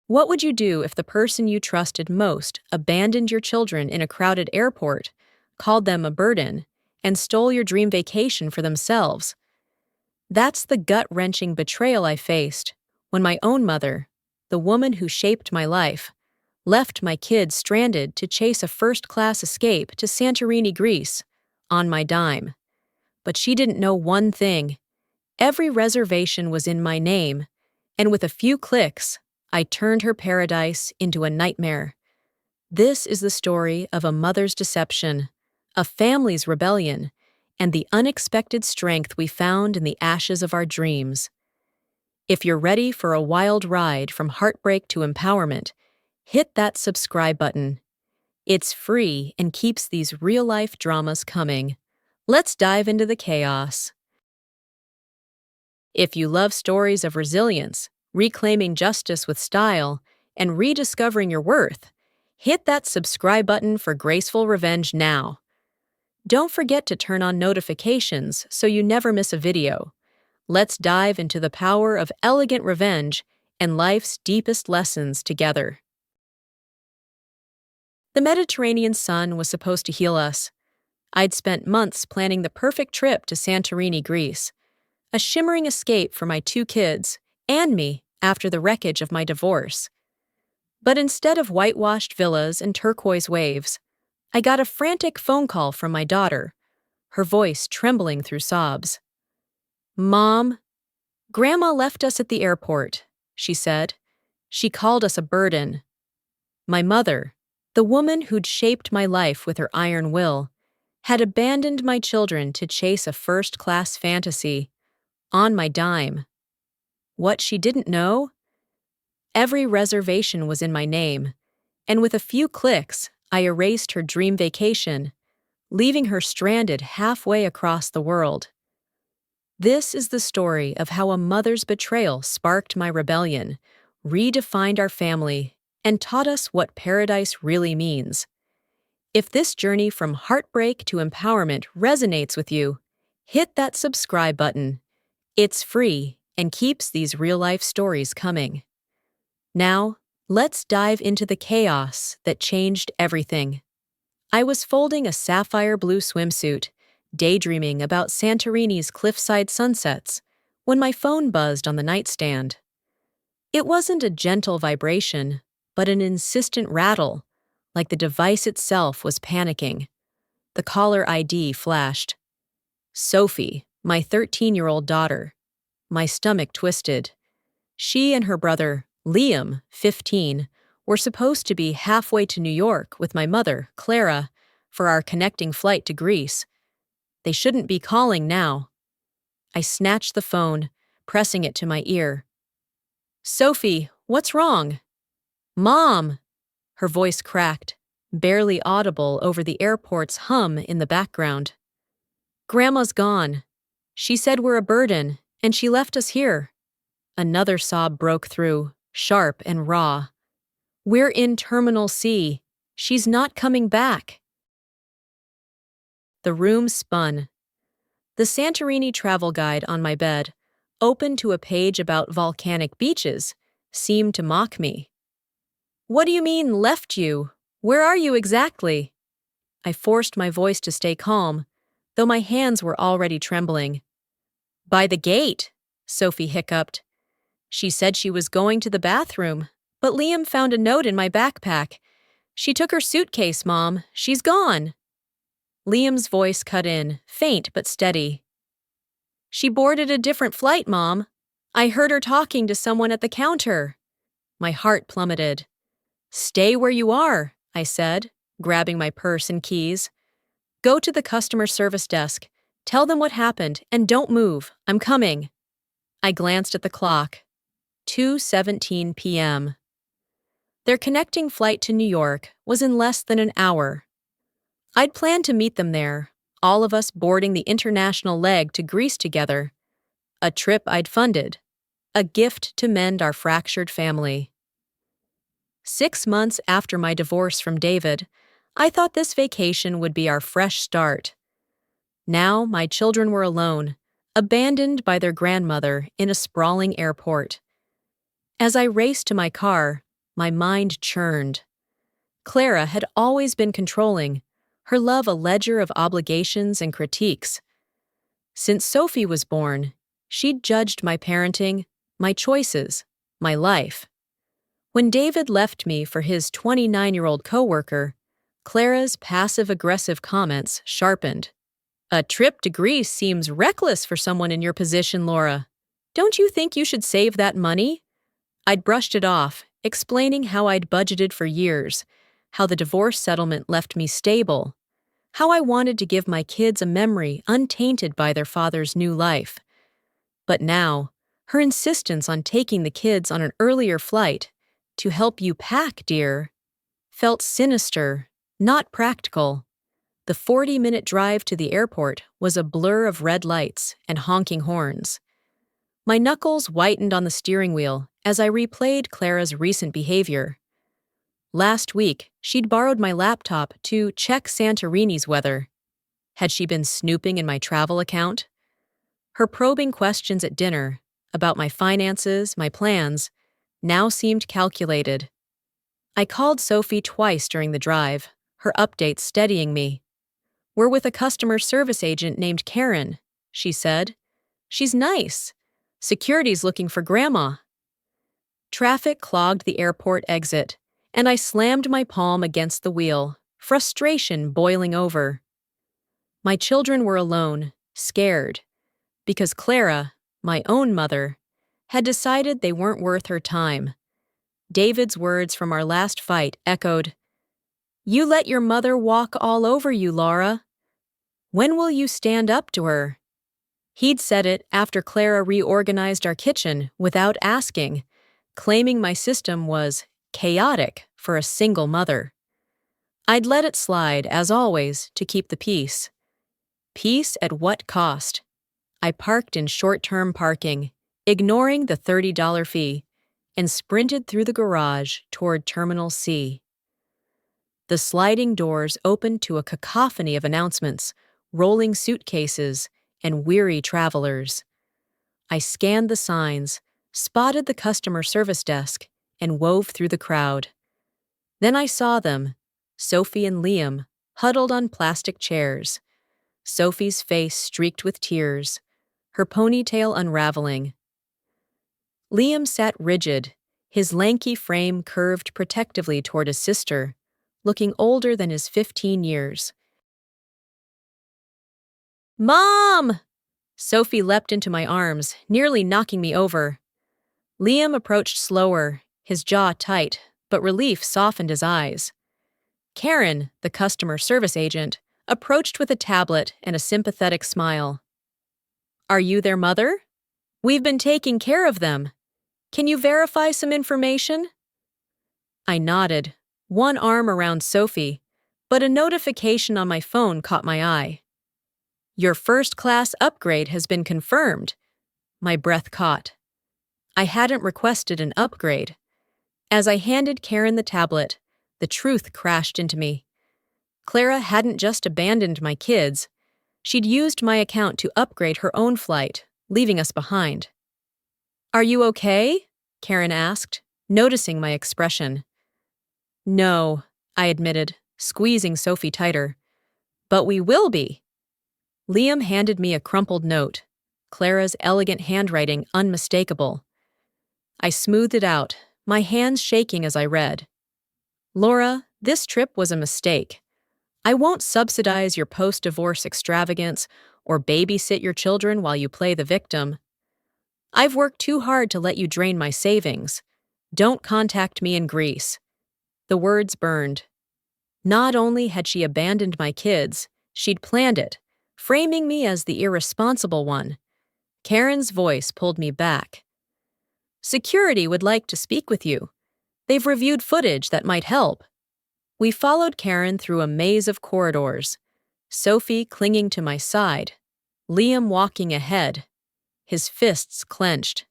What would you do if the person you trusted most abandoned your children in a crowded airport, called them a burden, and stole your dream vacation for themselves? That's the gut-wrenching betrayal I faced when my own mother, the woman who shaped my life, left my kids stranded to chase a first-class escape to Santorini, Greece, on my dime. But she didn't know one thing. Every reservation was in my name, and with a few clicks, I turned her paradise into a nightmare. This is the story of a mother's deception, a family's rebellion, and the unexpected strength we found in the ashes of our dreams. If you're ready for a wild ride from heartbreak to empowerment, hit that subscribe button. It's free and keeps these real-life dramas coming. Let's dive into the chaos. If you love stories of resilience, reclaiming justice with style, and rediscovering your worth, hit that subscribe button for Graceful Revenge now. Don't forget to turn on notifications so you never miss a video. Let's dive into the power of elegant revenge and life's deepest lessons together. The Mediterranean sun was supposed to heal us. I'd spent months planning the perfect trip to Santorini, Greece, a shimmering escape for my 2 kids and me after the wreckage of my divorce. But instead of whitewashed villas and turquoise waves, I got a frantic phone call from my daughter, her voice trembling through sobs. "Mom, Grandma left us at the airport," she said. "She called us a burden." My mother, the woman who'd shaped my life with her iron will, had abandoned my children to chase a first-class fantasy, on my dime. What she didn't know? Every reservation was in my name, and with a few clicks, I erased her dream vacation, leaving her stranded halfway across the world. This is the story of how a mother's betrayal sparked my rebellion, redefined our family, and taught us what paradise really means. If this journey from heartbreak to empowerment resonates with you, hit that subscribe button. It's free and keeps these real-life stories coming. Now, let's dive into the chaos that changed everything. I was folding a sapphire blue swimsuit, daydreaming about Santorini's cliffside sunsets, when my phone buzzed on the nightstand. It wasn't a gentle vibration, but an insistent rattle, like the device itself was panicking. The caller ID flashed. Sophie, my 13-year-old daughter. My stomach twisted. She and her brother, Liam, 15, were supposed to be halfway to New York with my mother, Clara, for our connecting flight to Greece. They shouldn't be calling now. I snatched the phone, pressing it to my ear. "Sophie, what's wrong?" "Mom!" Her voice cracked, barely audible over the airport's hum in the background. "Grandma's gone. She said we're a burden, and she left us here." Another sob broke through, sharp and raw. "We're in Terminal C. She's not coming back." The room spun. The Santorini travel guide on my bed, open to a page about volcanic beaches, seemed to mock me. "What do you mean, left you? Where are you exactly?" I forced my voice to stay calm, though my hands were already trembling. "By the gate," Sophie hiccuped. "She said she was going to the bathroom, but Liam found a note in my backpack. She took her suitcase, Mom. She's gone." Liam's voice cut in, faint but steady. "She boarded a different flight, Mom. I heard her talking to someone at the counter." My heart plummeted. "Stay where you are," I said, grabbing my purse and keys. "Go to the customer service desk. Tell them what happened, and don't move. I'm coming." I glanced at the clock. 2:17 p.m. Their connecting flight to New York was in less than an hour. I'd planned to meet them there, all of us boarding the international leg to Greece together. A trip I'd funded. A gift to mend our fractured family. 6 months after my divorce from David, I thought this vacation would be our fresh start. Now my children were alone, abandoned by their grandmother in a sprawling airport. As I raced to my car, My mind churned. Clara had always been controlling, her love a ledger of obligations and critiques. Since Sophie was born, she'd judged my parenting, my choices, my life. When David left me for his 29-year-old coworker, Clara's passive-aggressive comments sharpened. "A trip to Greece seems reckless for someone in your position, Laura. Don't you think you should save that money?" I'd brushed it off, explaining how I'd budgeted for years, how the divorce settlement left me stable, how I wanted to give my kids a memory untainted by their father's new life. But now, her insistence on taking the kids on an earlier flight, "To help you pack, dear," felt sinister, not practical. The 40-minute drive to the airport was a blur of red lights and honking horns. My knuckles whitened on the steering wheel as I replayed Clara's recent behavior. Last week, she'd borrowed my laptop to check Santorini's weather. Had she been snooping in my travel account? Her probing questions at dinner, about my finances, my plans, now seemed calculated. I called Sophie twice during the drive, her updates steadying me. "We're with a customer service agent named Karen," she said. "She's nice. Security's looking for Grandma." Traffic clogged the airport exit, and I slammed my palm against the wheel, frustration boiling over. My children were alone, scared, because Clara, my own mother, had decided they weren't worth her time. David's words from our last fight echoed, "You let your mother walk all over you, Laura. When will you stand up to her?" He'd said it after Clara reorganized our kitchen without asking, claiming my system was chaotic for a single mother. I'd let it slide, as always, to keep the peace. Peace at what cost? I parked in short-term parking, ignoring the $30 fee, and sprinted through the garage toward Terminal C. The sliding doors opened to a cacophony of announcements, rolling suitcases, and weary travelers. I scanned the signs, spotted the customer service desk, and wove through the crowd. Then I saw them, Sophie and Liam, huddled on plastic chairs. Sophie's face streaked with tears, her ponytail unraveling. Liam sat rigid, his lanky frame curved protectively toward his sister, looking older than his 15 years. "Mom!" Sophie leapt into my arms, nearly knocking me over. Liam approached slower, his jaw tight, but relief softened his eyes. Karen, the customer service agent, approached with a tablet and a sympathetic smile. "Are you their mother? We've been taking care of them. Can you verify some information?" I nodded, one arm around Sophie, but a notification on my phone caught my eye. "Your first-class upgrade has been confirmed." My breath caught. I hadn't requested an upgrade. As I handed Karen the tablet, the truth crashed into me. Clara hadn't just abandoned my kids. She'd used my account to upgrade her own flight, leaving us behind. "Are you okay?" Karen asked, noticing my expression. "No," I admitted, squeezing Sophie tighter. "But we will be." Liam handed me a crumpled note, Clara's elegant handwriting unmistakable. I smoothed it out, my hands shaking as I read. "Laura, this trip was a mistake. I won't subsidize your post-divorce extravagance or babysit your children while you play the victim. I've worked too hard to let you drain my savings. Don't contact me in Greece." The words burned. Not only had she abandoned my kids, she'd planned it, framing me as the irresponsible one. Karen's voice pulled me back. "Security would like to speak with you. They've reviewed footage that might help." We followed Karen through a maze of corridors, Sophie clinging to my side, Liam walking ahead, his fists clenched.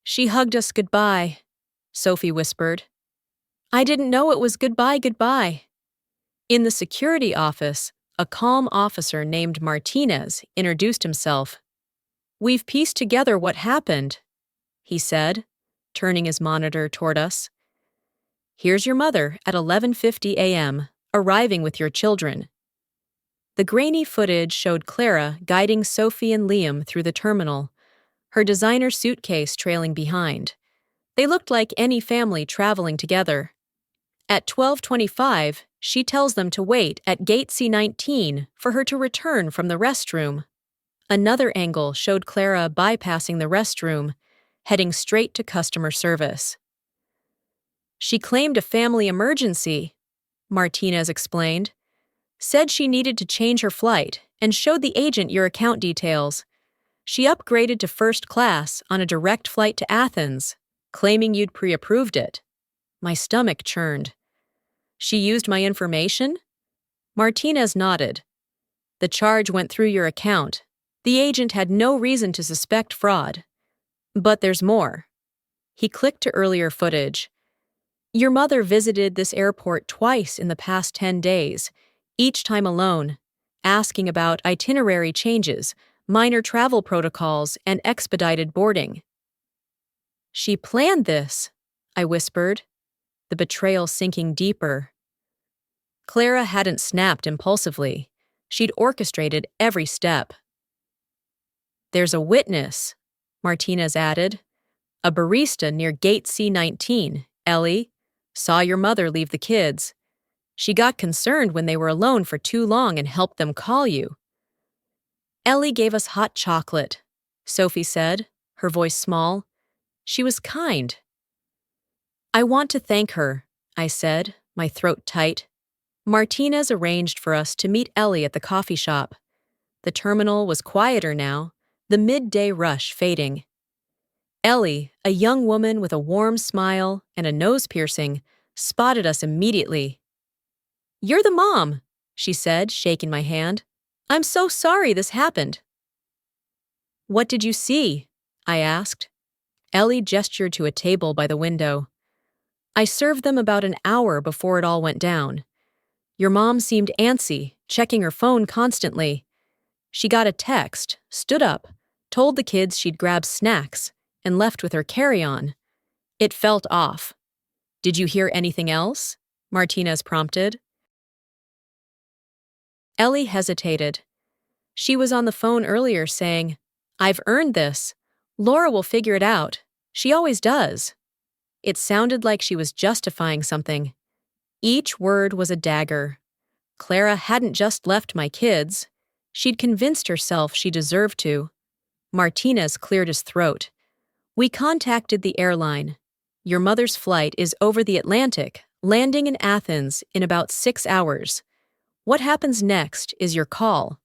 "She hugged us goodbye," Sophie whispered. "I didn't know it was goodbye." In the security office, a calm officer named Martinez introduced himself. "We've pieced together what happened," he said, turning his monitor toward us. Here's your mother at 11:50 a.m., arriving with your children. The grainy footage showed Clara guiding Sophie and Liam through the terminal, her designer suitcase trailing behind. They looked like any family traveling together. At 12:25, she tells them to wait at gate C19 for her to return from the restroom. Another angle showed Clara bypassing the restroom, heading straight to customer service. She claimed a family emergency, Martinez explained. Said she needed to change her flight and showed the agent your account details. She upgraded to first class on a direct flight to Athens, claiming you'd pre-approved it. My stomach churned. She used my information? Martinez nodded. The charge went through your account. The agent had no reason to suspect fraud. But there's more. He clicked to earlier footage. Your mother visited this airport twice in the past 10 days, each time alone, asking about itinerary changes, minor travel protocols, and expedited boarding. She planned this, I whispered, the betrayal sinking deeper. Clara hadn't snapped impulsively. She'd orchestrated every step. There's a witness, Martinez added. A barista near gate C19, Ellie, saw your mother leave the kids. She got concerned when they were alone for too long and helped them call you. Ellie gave us hot chocolate, Sophie said, her voice small. She was kind. I want to thank her, I said, my throat tight. Martinez arranged for us to meet Ellie at the coffee shop. The terminal was quieter now, the midday rush fading. Ellie, a young woman with a warm smile and a nose piercing, spotted us immediately. You're the mom, she said, shaking my hand. I'm so sorry this happened. What did you see? I asked. Ellie gestured to a table by the window. I served them about an hour before it all went down. Your mom seemed antsy, checking her phone constantly. She got a text, stood up, told the kids she'd grab snacks, and left with her carry-on. It felt off. Did you hear anything else? Martinez prompted. Ellie hesitated. She was on the phone earlier saying, I've earned this. Laura will figure it out. She always does. It sounded like she was justifying something. Each word was a dagger. Clara hadn't just left my kids. She'd convinced herself she deserved to. Martinez cleared his throat. We contacted the airline. Your mother's flight is over the Atlantic, landing in Athens in about 6 hours. What happens next is your call.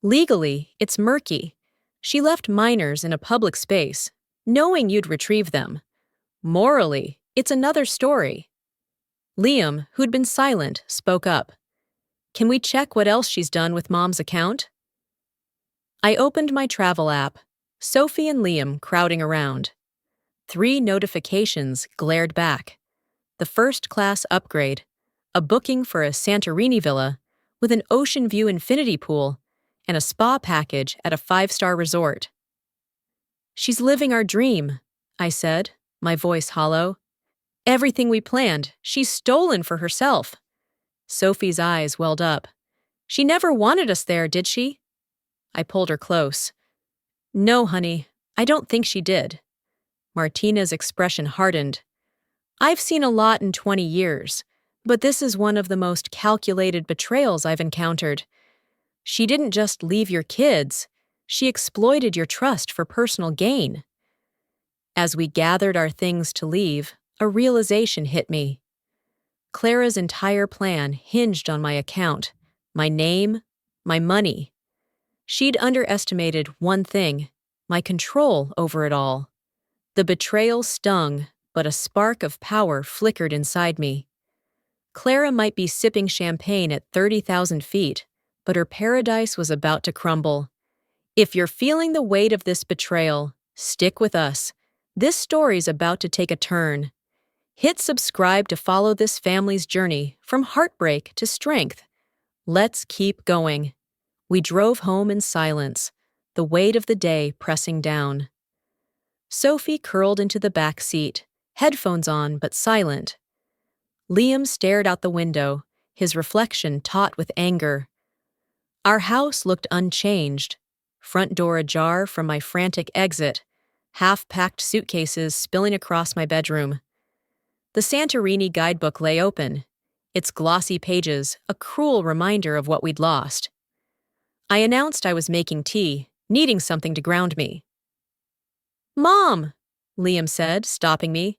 Legally, it's murky. She left minors in a public space, knowing you'd retrieve them. Morally, it's another story. Liam, who'd been silent, spoke up. Can we check what else she's done with Mom's account? I opened my travel app, Sophie and Liam crowding around. 3 notifications glared back. The first-class upgrade, a booking for a Santorini villa with an ocean view infinity pool, and a spa package at a 5-star resort. She's living our dream, I said, my voice hollow. Everything we planned, she's stolen for herself. Sophie's eyes welled up. She never wanted us there, did she? I pulled her close. No, honey, I don't think she did. Martina's expression hardened. I've seen a lot in 20 years, but this is one of the most calculated betrayals I've encountered. She didn't just leave your kids, she exploited your trust for personal gain. As we gathered our things to leave, a realization hit me. Clara's entire plan hinged on my account, my name, my money. She'd underestimated one thing, my control over it all. The betrayal stung, but a spark of power flickered inside me. Clara might be sipping champagne at 30,000 feet, but her paradise was about to crumble. If you're feeling the weight of this betrayal, stick with us. This story's about to take a turn. Hit subscribe to follow this family's journey from heartbreak to strength. Let's keep going. We drove home in silence, the weight of the day pressing down. Sophie curled into the back seat, headphones on but silent. Liam stared out the window, his reflection taut with anger. Our house looked unchanged, front door ajar from my frantic exit, half-packed suitcases spilling across my bedroom. The Santorini guidebook lay open, its glossy pages a cruel reminder of what we'd lost. I announced I was making tea, needing something to ground me. "Mom," Liam said, stopping me,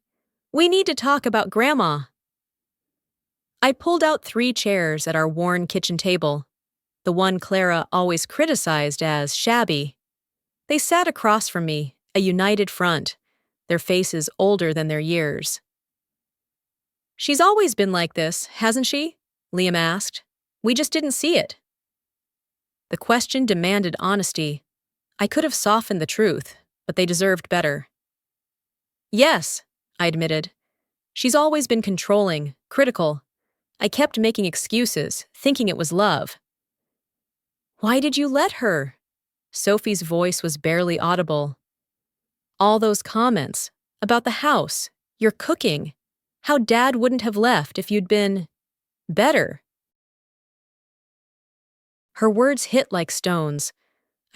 "we need to talk about Grandma." I pulled out 3 chairs at our worn kitchen table, the one Clara always criticized as shabby. They sat across from me, a united front, their faces older than their years. "She's always been like this, hasn't she?" Liam asked. "We just didn't see it." The question demanded honesty. I could have softened the truth, but they deserved better. "Yes," I admitted. "She's always been controlling, critical. I kept making excuses, thinking it was love." "Why did you let her?" Sophie's voice was barely audible. "All those comments about the house, your cooking, how Dad wouldn't have left if you'd been better." Her words hit like stones.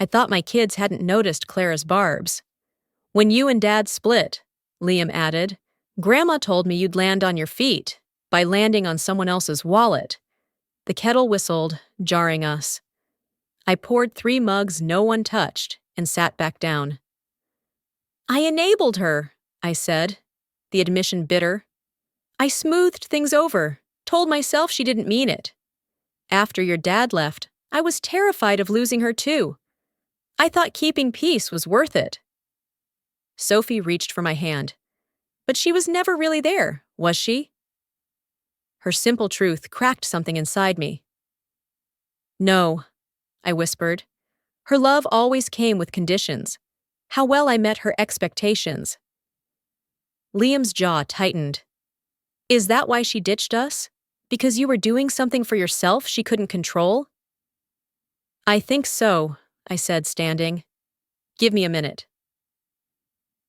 I thought my kids hadn't noticed Clara's barbs. "When you and Dad split," Liam added, "Grandma told me you'd land on your feet by landing on someone else's wallet." The kettle whistled, jarring us. I poured 3 mugs no one touched and sat back down. "I enabled her," I said, the admission bitter. "I smoothed things over, told myself she didn't mean it. After your dad left, I was terrified of losing her too. I thought keeping peace was worth it." Sophie reached for my hand. "But she was never really there, was she?" Her simple truth cracked something inside me. "No," I whispered. "Her love always came with conditions. How well I met her expectations." Liam's jaw tightened. "Is that why she ditched us? Because you were doing something for yourself she couldn't control?" "I think so," I said, standing. "Give me a minute."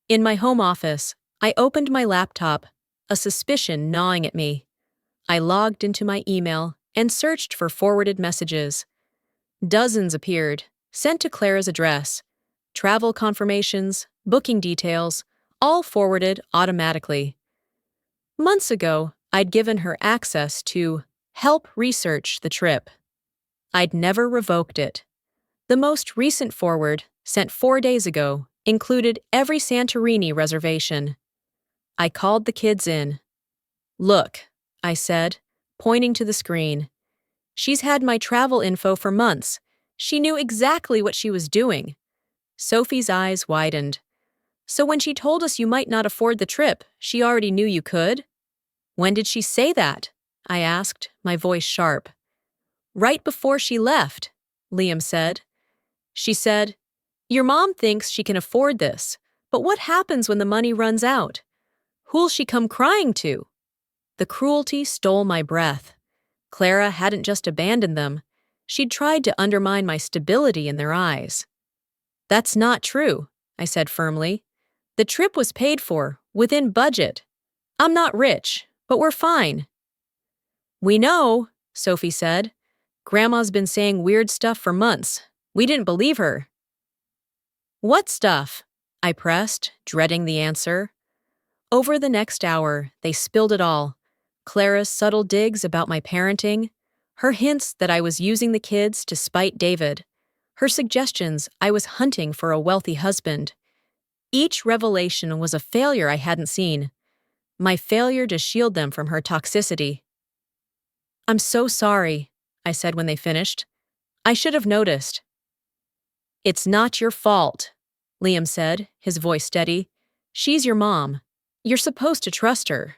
In my home office, I opened my laptop, a suspicion gnawing at me. I logged into my email and searched for forwarded messages. Dozens appeared, sent to Clara's address. Travel confirmations, booking details, all forwarded automatically. Months ago, I'd given her access to help research the trip. I'd never revoked it. The most recent forward, sent 4 days ago, included every Santorini reservation. I called the kids in. "Look," I said, pointing to the screen. "She's had my travel info for months. She knew exactly what she was doing." Sophie's eyes widened. "So when she told us you might not afford the trip, she already knew you could?" "When did she say that?" I asked, my voice sharp. "Right before she left," Liam said. "She said, 'Your mom thinks she can afford this, but what happens when the money runs out? Who'll she come crying to?'" The cruelty stole my breath. Clara hadn't just abandoned them. She'd tried to undermine my stability in their eyes. "That's not true," I said firmly. "The trip was paid for, within budget. I'm not rich, but we're fine." "We know," Sophie said. "Grandma's been saying weird stuff for months. We didn't believe her." "What stuff?" I pressed, dreading the answer. Over the next hour, they spilled it all. Clara's subtle digs about my parenting, her hints that I was using the kids to spite David, her suggestions I was hunting for a wealthy husband. Each revelation was a failure I hadn't seen, my failure to shield them from her toxicity. "I'm so sorry," I said when they finished. "I should have noticed." "It's not your fault," Liam said, his voice steady. "She's your mom. You're supposed to trust her.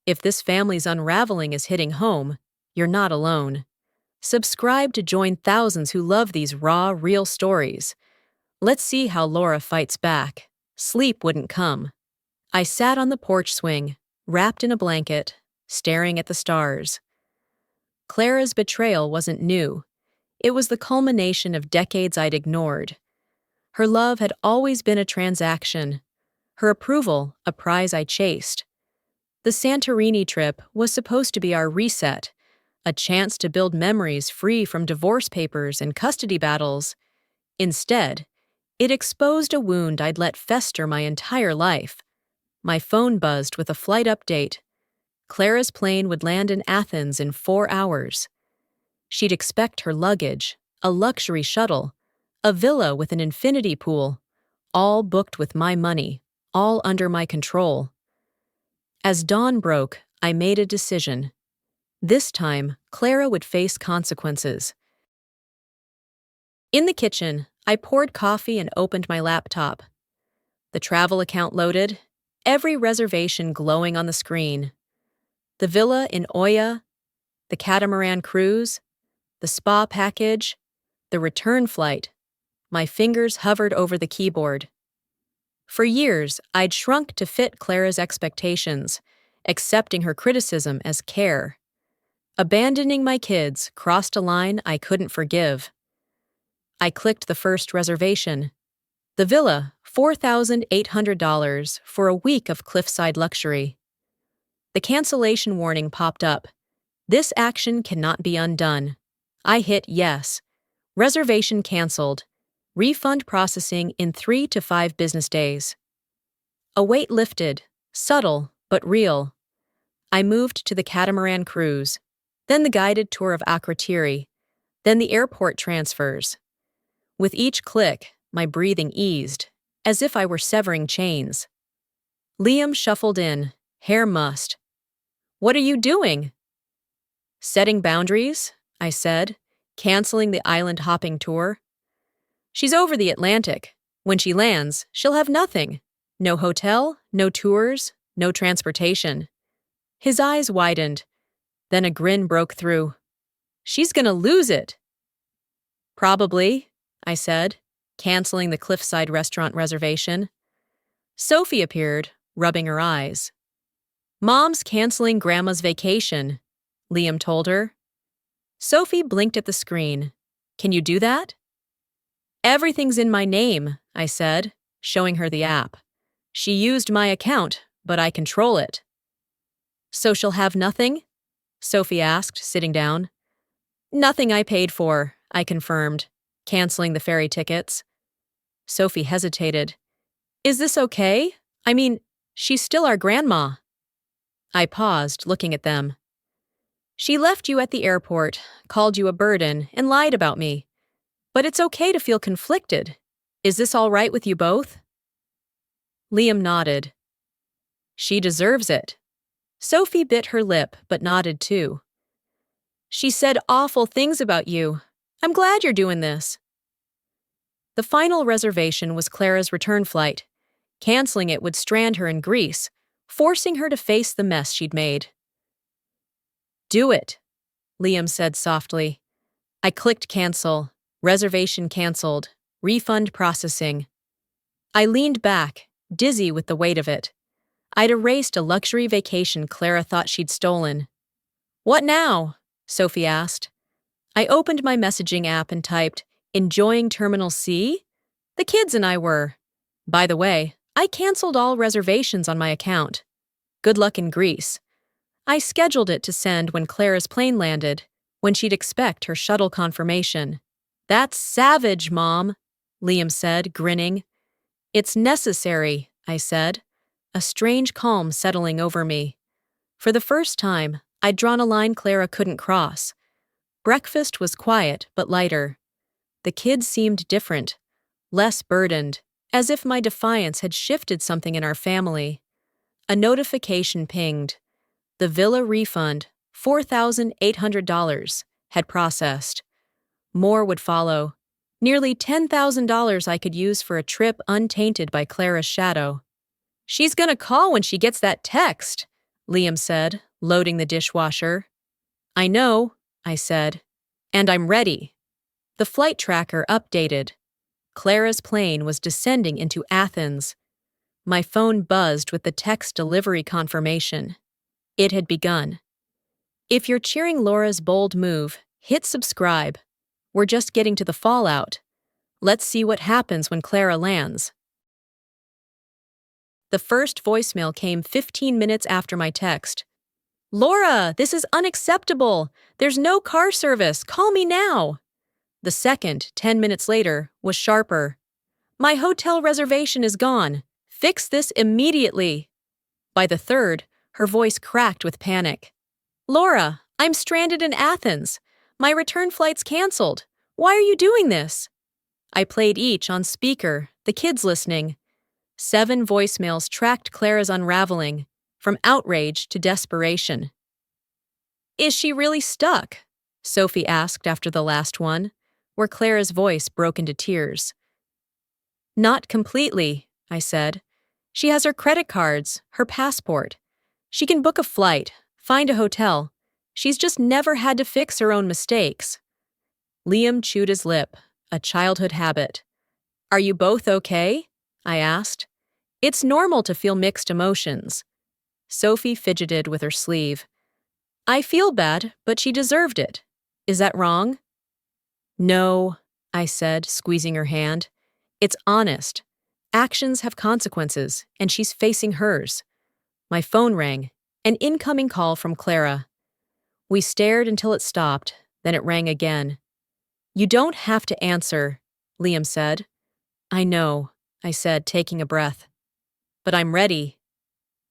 If this family's unraveling is hitting home, you're not alone. Subscribe to join thousands who love these raw, real stories. Let's see how Laura fights back. Sleep wouldn't come." I sat on the porch swing, wrapped in a blanket, staring at the stars. Clara's betrayal wasn't new. It was the culmination of decades I'd ignored. Her love had always been a transaction, her approval a prize I chased. The Santorini trip was supposed to be our reset, a chance to build memories free from divorce papers and custody battles. Instead, it exposed a wound I'd let fester my entire life. My phone buzzed with a flight update. Clara's plane would land in Athens in 4 hours. She'd expect her luggage, a luxury shuttle, a villa with an infinity pool, all booked with my money, all under my control. As dawn broke, I made a decision. This time, Clara would face consequences. In the kitchen, I poured coffee and opened my laptop. The travel account loaded, every reservation glowing on the screen. The villa in Oya, the catamaran cruise, the spa package, the return flight. My fingers hovered over the keyboard. For years, I'd shrunk to fit Clara's expectations, accepting her criticism as care. Abandoning my kids crossed a line I couldn't forgive. I clicked the first reservation. The villa, $4,800 for a week of cliffside luxury. The cancellation warning popped up. This action cannot be undone. I hit yes. Reservation canceled. Refund processing in 3 to 5 business days. A weight lifted, subtle but real. I moved to the catamaran cruise, then the guided tour of Akrotiri, then the airport transfers. With each click, my breathing eased, as if I were severing chains. Liam shuffled in, hair mussed. "What are you doing?" "Setting boundaries," I said, canceling the island-hopping tour. "She's over the Atlantic. When she lands, she'll have nothing. No hotel, no tours, no transportation." His eyes widened. Then a grin broke through. "She's gonna lose it." "Probably," I said, canceling the cliffside restaurant reservation. Sophie appeared, rubbing her eyes. "Mom's canceling Grandma's vacation," Liam told her. Sophie blinked at the screen. "Can you do that?" "Everything's in my name," I said, showing her the app. "She used my account, but I control it." "So she'll have nothing?" Sophie asked, sitting down. "Nothing I paid for," I confirmed, canceling the ferry tickets. Sophie hesitated. "Is this okay? I mean, she's still our grandma." I paused, looking at them. "She left you at the airport, called you a burden, and lied about me. But it's okay to feel conflicted. Is this all right with you both?" Liam nodded. "She deserves it." Sophie bit her lip, but nodded too. "She said awful things about you. I'm glad you're doing this." The final reservation was Clara's return flight. Canceling it would strand her in Greece, forcing her to face the mess she'd made. "Do it," Liam said softly. I clicked cancel. Reservation canceled. Refund processing. I leaned back, dizzy with the weight of it. I'd erased a luxury vacation Clara thought she'd stolen. "What now?" Sophie asked. I opened my messaging app and typed, "Enjoying Terminal C?" The kids and I were. By the way, I canceled all reservations on my account. Good luck in Greece. I scheduled it to send when Clara's plane landed, when she'd expect her shuttle confirmation. "That's savage, Mom," Liam said, grinning. "It's necessary," I said, a strange calm settling over me. For the first time, I'd drawn a line Clara couldn't cross. Breakfast was quiet but lighter. The kids seemed different, less burdened, as if my defiance had shifted something in our family. A notification pinged. The villa refund, $4,800, had processed. More would follow. Nearly $10,000 I could use for a trip untainted by Clara's shadow. "She's gonna call when she gets that text," Liam said, loading the dishwasher. "I know," I said. "And I'm ready." The flight tracker updated. Clara's plane was descending into Athens. My phone buzzed with the text delivery confirmation. It had begun. If you're cheering Laura's bold move, hit subscribe. We're just getting to the fallout. Let's see what happens when Clara lands. The first voicemail came 15 minutes after my text. "Laura, this is unacceptable. There's no car service. Call me now." The second, 10 minutes later, was sharper. "My hotel reservation is gone. Fix this immediately." By the third, her voice cracked with panic. "Laura, I'm stranded in Athens. My return flight's canceled. Why are you doing this?" I played each on speaker, the kids listening. 7 voicemails tracked Clara's unraveling, from outrage to desperation. "Is she really stuck?" Sophie asked after the last one, where Clara's voice broke into tears. "Not completely," I said. "She has her credit cards, her passport. She can book a flight, find a hotel. She's just never had to fix her own mistakes." Liam chewed his lip, a childhood habit. "Are you both okay?" I asked. "It's normal to feel mixed emotions." Sophie fidgeted with her sleeve. "I feel bad, but she deserved it. Is that wrong?" "No," I said, squeezing her hand. "It's honest. Actions have consequences, and she's facing hers." My phone rang, an incoming call from Clara. We stared until it stopped, then it rang again. "You don't have to answer," Liam said. "I know," I said, taking a breath. "But I'm ready."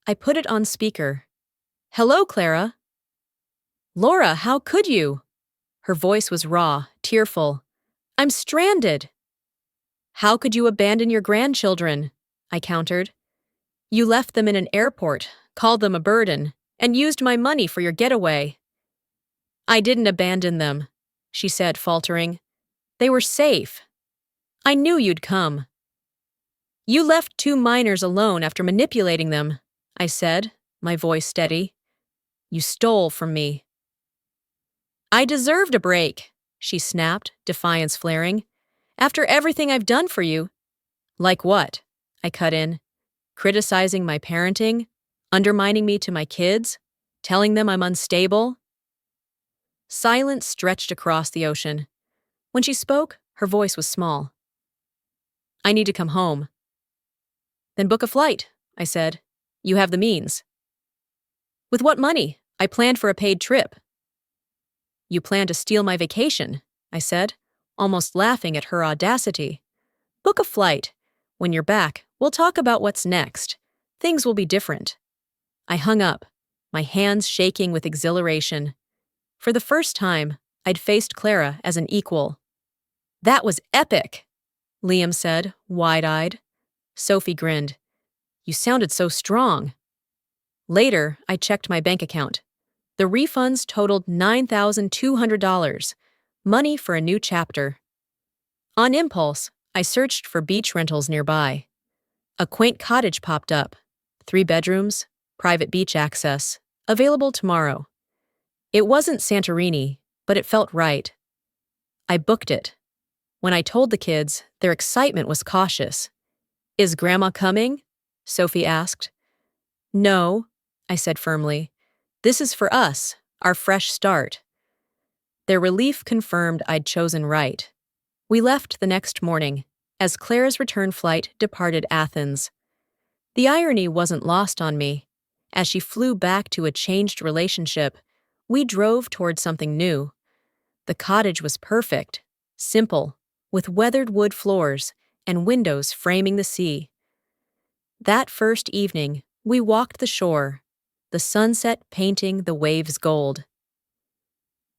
I put it on speaker. "Hello, Clara." "Laura, how could you?" Her voice was raw, tearful. "I'm stranded." "How could you abandon your grandchildren?" I countered. "You left them in an airport, called them a burden, and used my money for your getaway." "I didn't abandon them," she said, faltering. "They were safe. I knew you'd come." "You left 2 minors alone after manipulating them," I said, my voice steady. "You stole from me." "I deserved a break," she snapped, defiance flaring. "After everything I've done for you." "Like what?" I cut in. "Criticizing my parenting? Undermining me to my kids? Telling them I'm unstable?" Silence stretched across the ocean. When she spoke, her voice was small. "I need to come home." "Then book a flight," I said. "You have the means." "With what money? I planned for a paid trip." "You plan to steal my vacation," I said, almost laughing at her audacity. "Book a flight. When you're back, we'll talk about what's next. Things will be different." I hung up, my hands shaking with exhilaration. For the first time, I'd faced Clara as an equal. "That was epic," Liam said, wide-eyed. Sophie grinned. "You sounded so strong." Later, I checked my bank account. The refunds totaled $9,200, money for a new chapter. On impulse, I searched for beach rentals nearby. A quaint cottage popped up. 3 bedrooms, private beach access, available tomorrow. It wasn't Santorini, but it felt right. I booked it. When I told the kids, their excitement was cautious. "Is Grandma coming?" Sophie asked. "No," I said firmly. "This is for us, our fresh start." Their relief confirmed I'd chosen right. We left the next morning, as Clara's return flight departed Athens. The irony wasn't lost on me. As she flew back to a changed relationship, we drove toward something new. The cottage was perfect, simple, with weathered wood floors and windows framing the sea. That first evening, we walked the shore, the sunset painting the waves gold.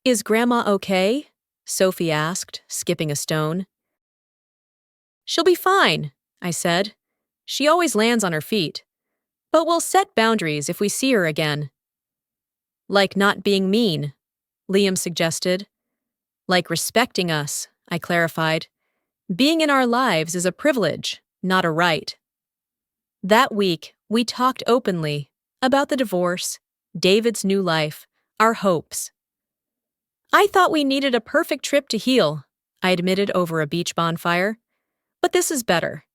"Is Grandma okay?" Sophie asked, skipping a stone. "She'll be fine," I said. "She always lands on her feet. But we'll set boundaries if we see her again." "Like not being mean," Liam suggested. "Like respecting us," I clarified. "Being in our lives is a privilege, not a right." That week, we talked openly about the divorce, David's new life, our hopes. "I thought we needed a perfect trip to heal," I admitted over a beach bonfire. "But this is better."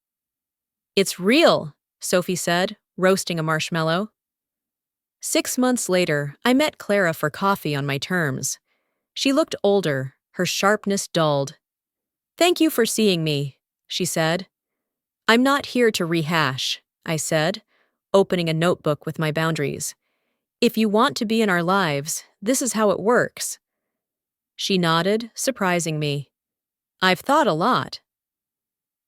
"It's real," Sophie said, roasting a marshmallow. 6 months later, I met Clara for coffee on my terms. She looked older, her sharpness dulled. "Thank you for seeing me," she said. "I'm not here to rehash," I said, opening a notebook with my boundaries. If you want to be in our lives, this is how it works. She nodded, surprising me. I've thought a lot.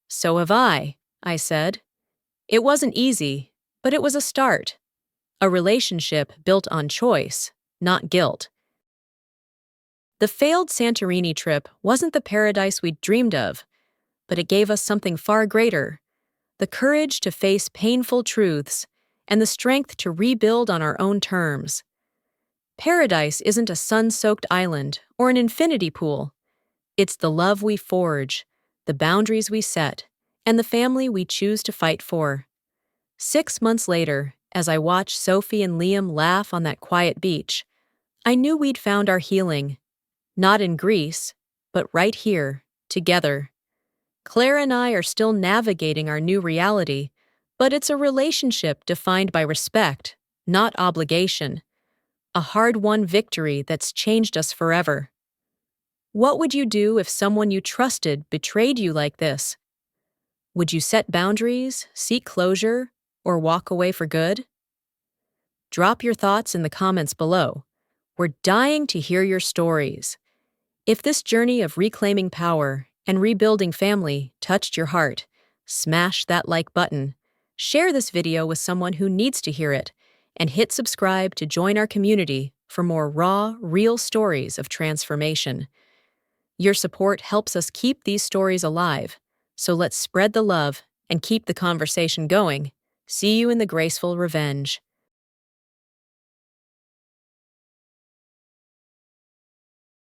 So have I said. It wasn't easy, but it was a start. A relationship built on choice, not guilt. The failed Santorini trip wasn't the paradise we'd dreamed of, but it gave us something far greater: the courage to face painful truths and the strength to rebuild on our own terms. Paradise isn't a sun-soaked island or an infinity pool. It's the love we forge, the boundaries we set, and the family we choose to fight for. 6 months later, as I watched Sophie and Liam laugh on that quiet beach, I knew we'd found our healing. Not in Greece, but right here, together. Claire and I are still navigating our new reality, but it's a relationship defined by respect, not obligation. A hard-won victory that's changed us forever. What would you do if someone you trusted betrayed you like this? Would you set boundaries, seek closure, or walk away for good? Drop your thoughts in the comments below. We're dying to hear your stories. If this journey of reclaiming power and rebuilding family touched your heart, smash that like button, share this video with someone who needs to hear it, and hit subscribe to join our community for more raw, real stories of transformation. Your support helps us keep these stories alive, so let's spread the love and keep the conversation going. See you in the Graceful Revenge.